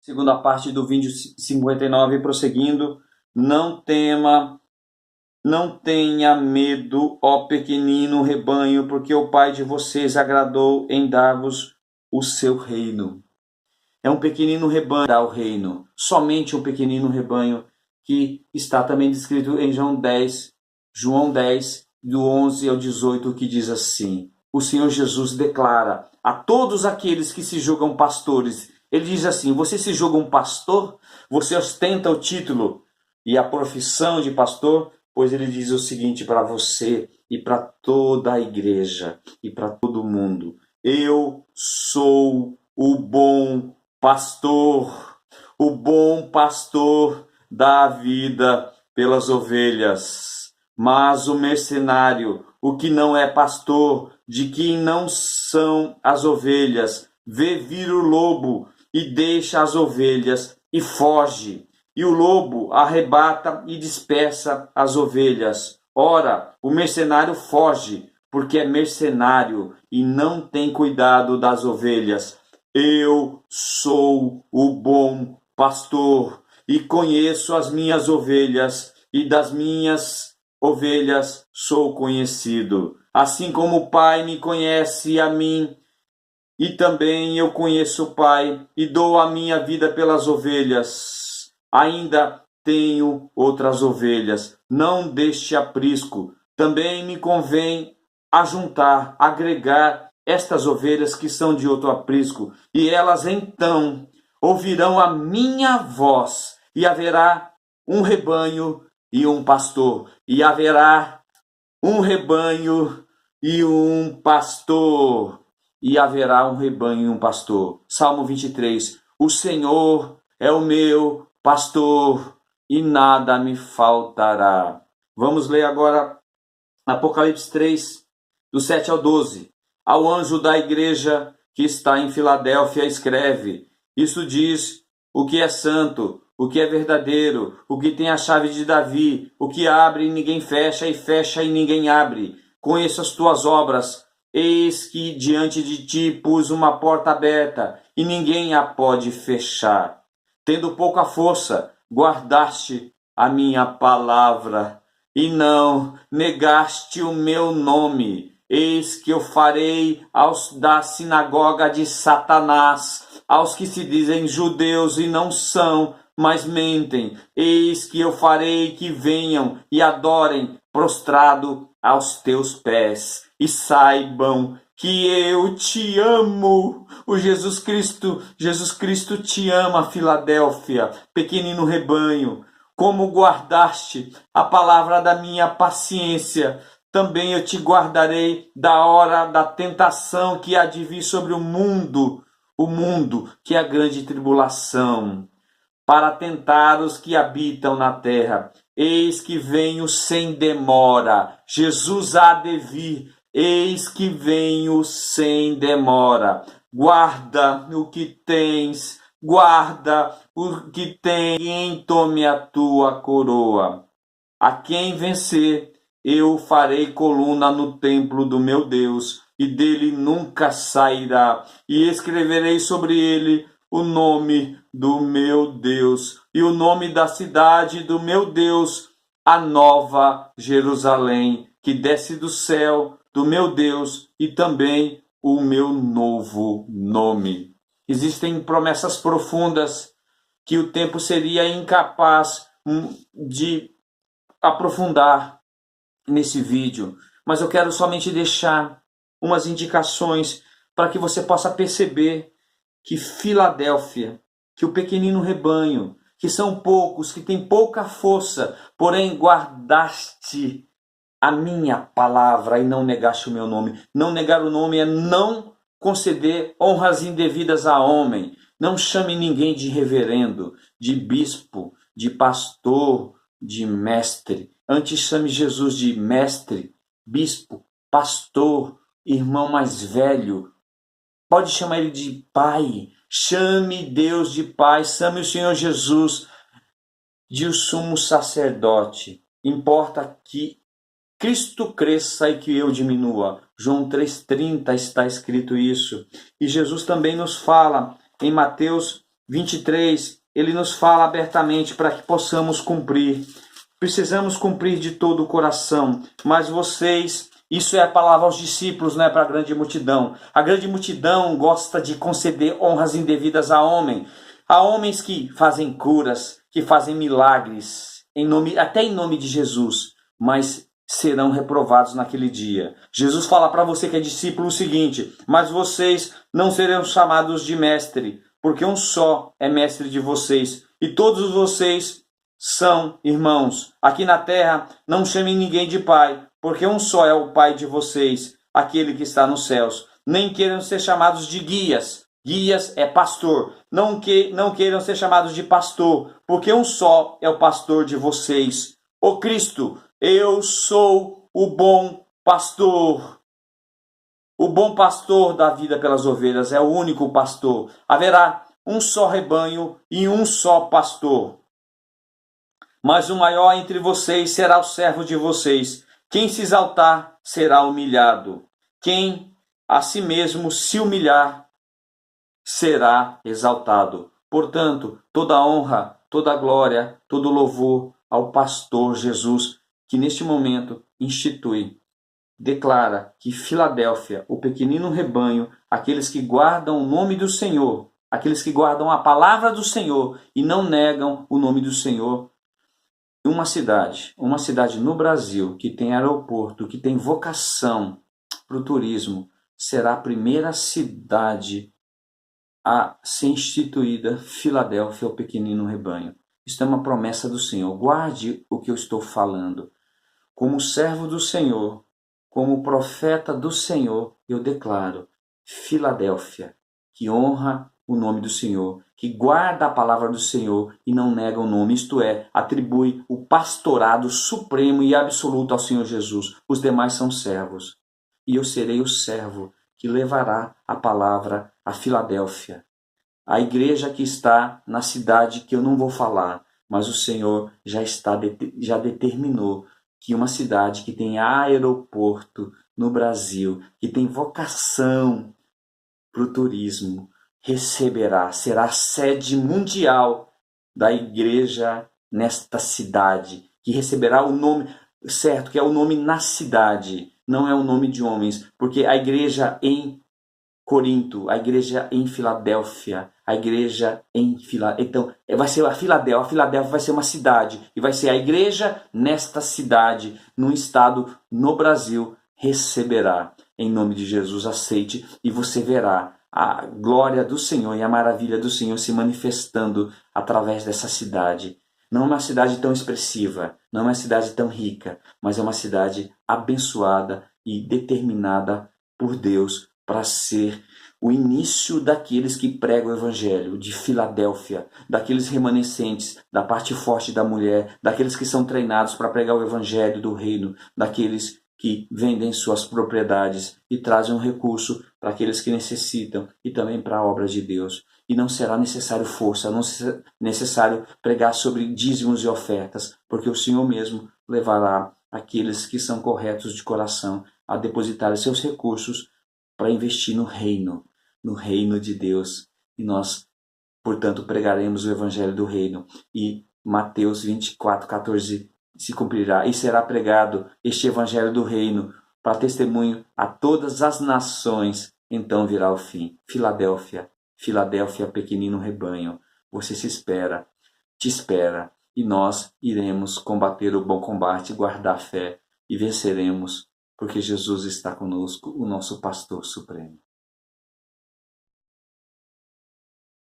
segunda parte do vídeo 59, prosseguindo. Não tema, não tenha medo, ó pequenino rebanho, porque o Pai de vocês agradou em dar-vos o seu reino. É um pequenino rebanho dá o reino, somente um pequenino rebanho, que está também descrito em João 10, do 11 ao 18, que diz assim: o Senhor Jesus declara a todos aqueles que se julgam pastores, ele diz assim: você se julga um pastor? Você ostenta o título e a profissão de pastor? Pois ele diz o seguinte para você e para toda a igreja e para todo mundo: eu sou o bom pastor. O bom pastor dá a vida pelas ovelhas. Mas o mercenário, o que não é pastor, de quem não são as ovelhas, vê vir o lobo e deixa as ovelhas e foge. E o lobo arrebata e dispersa as ovelhas. Ora, o mercenário foge, porque é mercenário e não tem cuidado das ovelhas. Eu sou o bom pastor e conheço as minhas ovelhas, e das minhas ovelhas sou conhecido. Assim como o Pai me conhece a mim, e também eu conheço o Pai, e dou a minha vida pelas ovelhas. Ainda tenho outras ovelhas, não deste aprisco. Também me convém ajuntar, agregar estas ovelhas que são de outro aprisco, e elas então ouvirão a minha voz, e haverá um rebanho e um pastor, e haverá um rebanho e um pastor, e haverá um rebanho e um pastor. Salmo 23, o Senhor é o meu pastor, e nada me faltará. Vamos ler agora Apocalipse 3, do 7 ao 12. Ao anjo da igreja que está em Filadélfia escreve: isso diz o que é santo, o que é verdadeiro, o que tem a chave de Davi, o que abre e ninguém fecha, e fecha e ninguém abre. Conheço as tuas obras, eis que diante de ti pus uma porta aberta, e ninguém a pode fechar. Tendo pouca força, guardaste a minha palavra, e não negaste o meu nome. Eis que eu farei aos da sinagoga de Satanás, aos que se dizem judeus e não são, mas mentem. Eis que eu farei que venham e adorem prostrado aos teus pés, e saibam que eu te amo. O Jesus Cristo te ama, Filadélfia, pequenino rebanho. Como guardaste a palavra da minha paciência, também eu te guardarei da hora da tentação que há de vir sobre o mundo que é a grande tribulação, para tentar os que habitam na terra. Eis que venho sem demora. Jesus há de vir. Eis que venho sem demora. Guarda o que tens, guarda o que tens, e tome a tua coroa. A quem vencer, eu farei coluna no templo do meu Deus, e dele nunca sairá. E escreverei sobre ele o nome do meu Deus, e o nome da cidade do meu Deus, a nova Jerusalém, que desce do céu do meu Deus, e também o meu novo nome. Existem promessas profundas que o tempo seria incapaz de aprofundar nesse vídeo, mas eu quero somente deixar umas indicações para que você possa perceber que Filadélfia, que o pequenino rebanho, que são poucos, que tem pouca força, porém guardaste a minha palavra e não negaste o meu nome. Não negar o nome é não conceder honras indevidas a homem. Não chame ninguém de reverendo, de bispo, de pastor, de mestre. Antes chame Jesus de mestre, bispo, pastor, irmão mais velho. Pode chamar ele de pai. Chame Deus de pai. Chame o Senhor Jesus de o sumo sacerdote. Importa que Cristo cresça e que eu diminua. João 3,30 está escrito isso. E Jesus também nos fala em Mateus 23, ele nos fala abertamente para que possamos cumprir. Precisamos cumprir de todo o coração, mas vocês, isso é a palavra aos discípulos, não é para a grande multidão. A grande multidão gosta de conceder honras indevidas a homem. Há homens que fazem curas, que fazem milagres, até em nome de Jesus, mas serão reprovados naquele dia. Jesus fala para você que é discípulo o seguinte: mas vocês não serão chamados de mestre, porque um só é mestre de vocês, e todos vocês são irmãos. Aqui na terra não chamem ninguém de pai, porque um só é o pai de vocês, aquele que está nos céus. Nem queiram ser chamados de guias. Guias é pastor. Não queiram ser chamados de pastor, porque um só é o pastor de vocês, o Cristo. Eu sou o bom pastor. O bom pastor dá vida pelas ovelhas, é o único pastor. Haverá um só rebanho e um só pastor. Mas o maior entre vocês será o servo de vocês. Quem se exaltar será humilhado. Quem a si mesmo se humilhar será exaltado. Portanto, toda honra, toda glória, todo louvor ao pastor Jesus, que neste momento declara que Filadélfia, o pequenino rebanho, aqueles que guardam o nome do Senhor, aqueles que guardam a palavra do Senhor e não negam o nome do Senhor, uma cidade no Brasil que tem aeroporto, que tem vocação para o turismo, será a primeira cidade a ser instituída, Filadélfia, o pequenino rebanho. Isso é uma promessa do Senhor. Guarde o que eu estou falando. Como servo do Senhor, como profeta do Senhor, eu declaro: Filadélfia, que honra o nome do Senhor, que guarda a palavra do Senhor e não nega o nome, isto é, atribui o pastorado supremo e absoluto ao Senhor Jesus. Os demais são servos. E eu serei o servo que levará a palavra a Filadélfia, a igreja que está na cidade que eu não vou falar, mas o Senhor já determinou que uma cidade que tem aeroporto no Brasil, que tem vocação para o turismo, será a sede mundial da igreja nesta cidade, que receberá o nome certo, que é o nome na cidade, não é o nome de homens, porque a igreja em Corinto, a igreja em Filadélfia, a igreja em então vai ser a Filadélfia vai ser uma cidade, e vai ser a igreja nesta cidade, num estado no Brasil, receberá, em nome de Jesus, aceite, e você verá a glória do Senhor e a maravilha do Senhor se manifestando através dessa cidade. Não é uma cidade tão expressiva, não é uma cidade tão rica, mas é uma cidade abençoada e determinada por Deus para ser o início daqueles que pregam o evangelho, de Filadélfia, daqueles remanescentes, da parte forte da mulher, daqueles que são treinados para pregar o evangelho do reino, daqueles que vendem suas propriedades e trazem um recurso para aqueles que necessitam e também para a obra de Deus. E não será necessário força, não será necessário pregar sobre dízimos e ofertas, porque o Senhor mesmo levará aqueles que são corretos de coração a depositar seus recursos para investir no reino de Deus. E nós, portanto, pregaremos o evangelho do reino. E Mateus 24:14 se cumprirá. E será pregado este evangelho do reino para testemunho a todas as nações. Então virá o fim. Filadélfia, pequenino rebanho, você te espera. E nós iremos combater o bom combate, guardar a fé e venceremos, porque Jesus está conosco, o nosso pastor supremo.